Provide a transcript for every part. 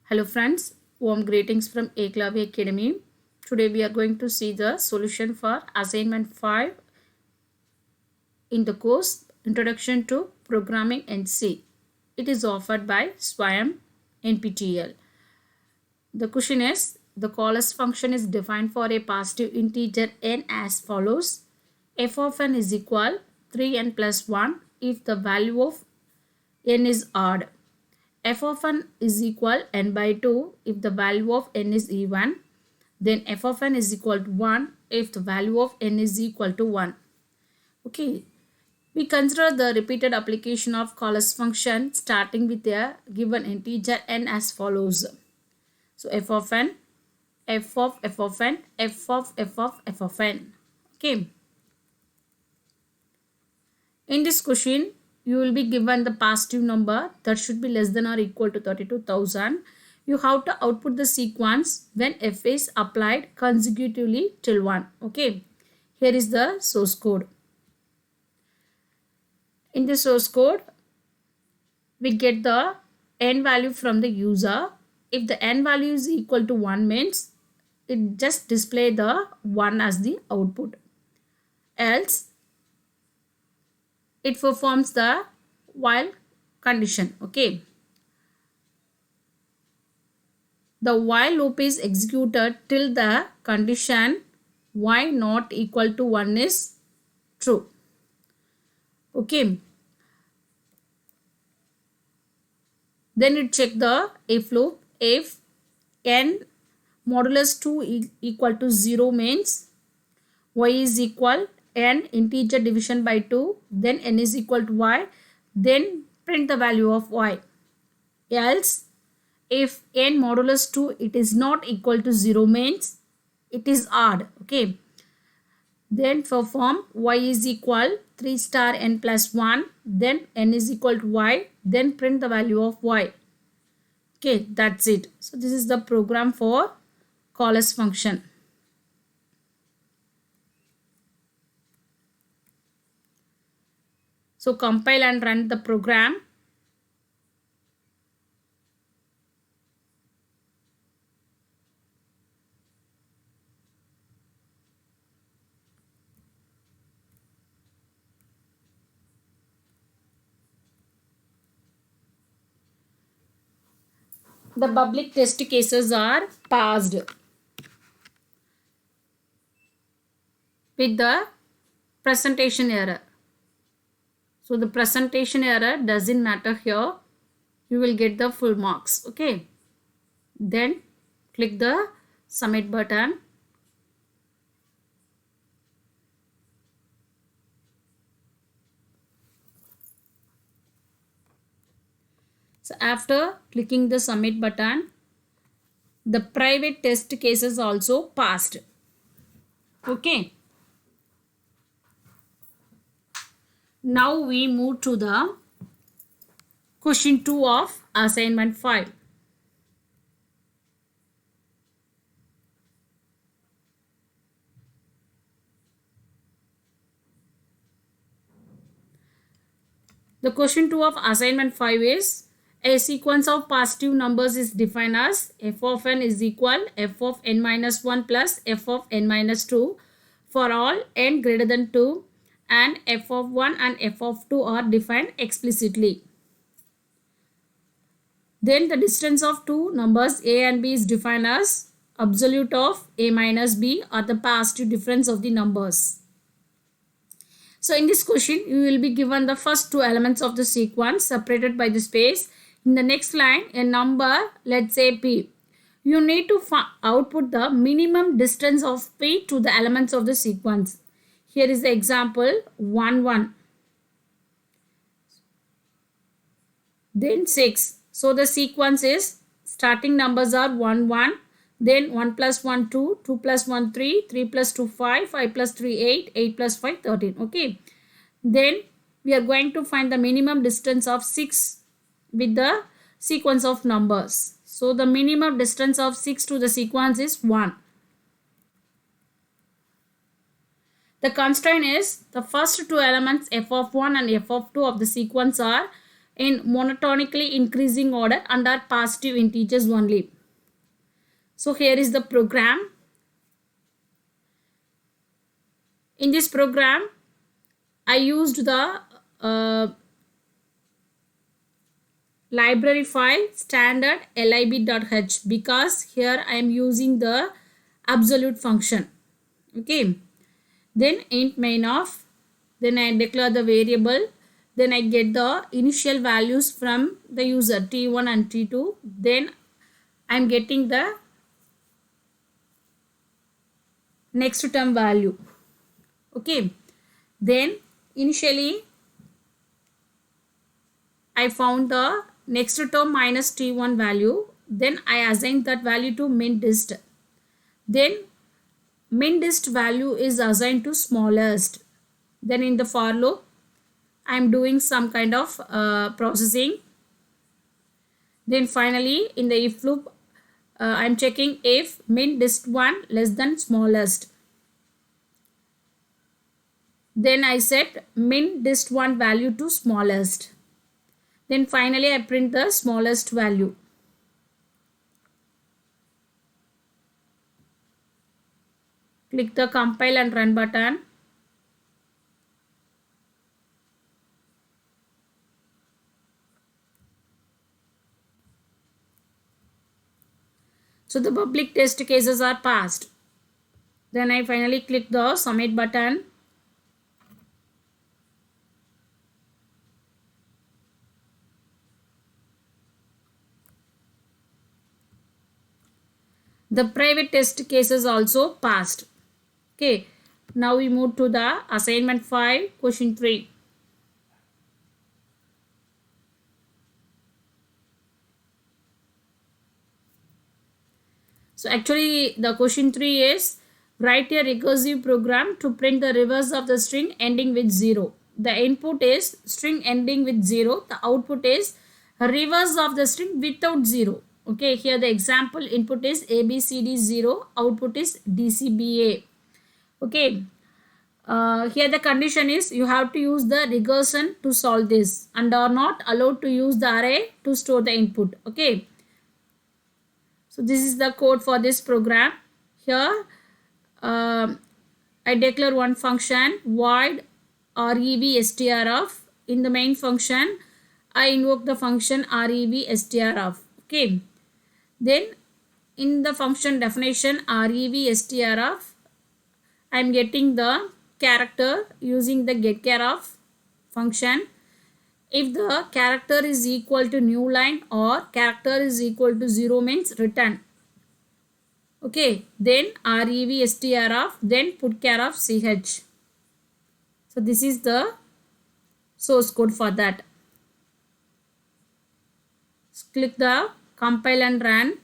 Hello friends, warm greetings from Eklavya Academy. Today we are going to see the solution for assignment 5 in the course Introduction to Programming in C. It is offered by Swayam NPTEL. The question is, the callus function is defined for a positive integer n as follows. F of n is equal 3n plus 1 if the value of n is odd. F of n is equal n by 2 if the value of n is even. Then f of n is equal to 1 if the value of n is equal to 1. Okay. We consider the repeated application of callus function starting with a given integer n as follows. So f of n, f of n, f of n. Okay. In this question, you will be given the positive number that should be less than or equal to 32,000. You have to output the sequence when f is applied consecutively till 1. Okay. Here is the source code. In the source code, we get the n value from the user. If the n value is equal to 1 means it just display the 1 as the output. Else it performs the while condition. Okay. The while loop is executed till the condition y not equal to 1 is true. Okay. Then it check the if loop. If n modulus 2 equal to 0 means y is equal n integer division by 2, then n is equal to y, then print the value of y. Else if n modulus 2 it is not equal to 0 means it is odd. Okay. Then perform y is equal 3 star n plus 1, then n is equal to y, then print the value of y. Okay, that's it. So this is the program for callus function. So compile and run the program. The public test cases are passed with the presentation error. So the presentation error doesn't matter here. You will get the full marks. Okay. Then click the submit button. So after clicking the submit button, the private test cases also passed. Okay. Now we move to the question 2 of assignment 5. The question 2 of assignment 5 is a sequence of positive numbers is defined as f of n is equal f of n minus 1 plus f of n minus 2 for all n greater than 2, and f of 1 and f of 2 are defined explicitly. Then the distance of two numbers a and b is defined as absolute of a minus b, or the positive difference of the numbers. So in this question, you will be given the first two elements of the sequence separated by the space. In the next line, a number, let's say p. You need to output the minimum distance of p to the elements of the sequence. Here is the example 1, 1. Then 6. So the sequence is starting numbers are 1, 1. Then 1 plus 1, 2, 2 plus 1, 3, 3 plus 2, 5, 5 plus 3, 8, 8 plus 5, 13. Okay. Then we are going to find the minimum distance of 6 with the sequence of numbers. So the minimum distance of 6 to the sequence is 1. The constraint is the first two elements f of 1 and f of 2 of the sequence are in monotonically increasing order and are positive integers only. So here is the program. In this program, I used the library file standard lib.h because here I am using the absolute function. Okay. Then int main of, then I declare the variable, then I get the initial values from the user t1 and t2, then I am getting the next term value. Okay, then initially I found the next term minus t1 value, then I assign that value to min_dist, then min_dist value is assigned to smallest. Then in the for loop I am doing some kind of processing. Then finally in the if loop I am checking if min_dist1 less than smallest. Then I set min_dist1 value to smallest. Then finally I print the smallest value. Click the compile and run button. So the public test cases are passed. Then I finally click the submit button. The private test cases also passed. Okay. Now we move to the assignment 5, question 3. So actually the question 3 is write a recursive program to print the reverse of the string ending with 0. The input is string ending with 0. The output is reverse of the string without 0. Okay, here the example input is ABCD 0, output is DCBA. Okay, here the condition is you have to use the recursion to solve this and are not allowed to use the array to store the input. Okay. So this is the code for this program. Here I declare one function void revstrf. In the main function I invoke the function revstrf. Okay. Then in the function definition revstrf I am getting the character using the getChar function. If the character is equal to new line or character is equal to 0 means return. Okay, then revstrf, then putchar of ch. So this is the source code for that. Click the compile and run.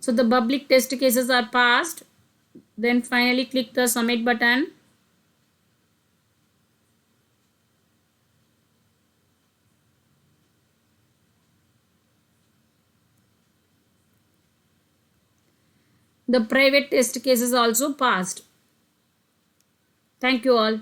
So the public test cases are passed. Then finally click the submit button. The private test cases also passed. Thank you all.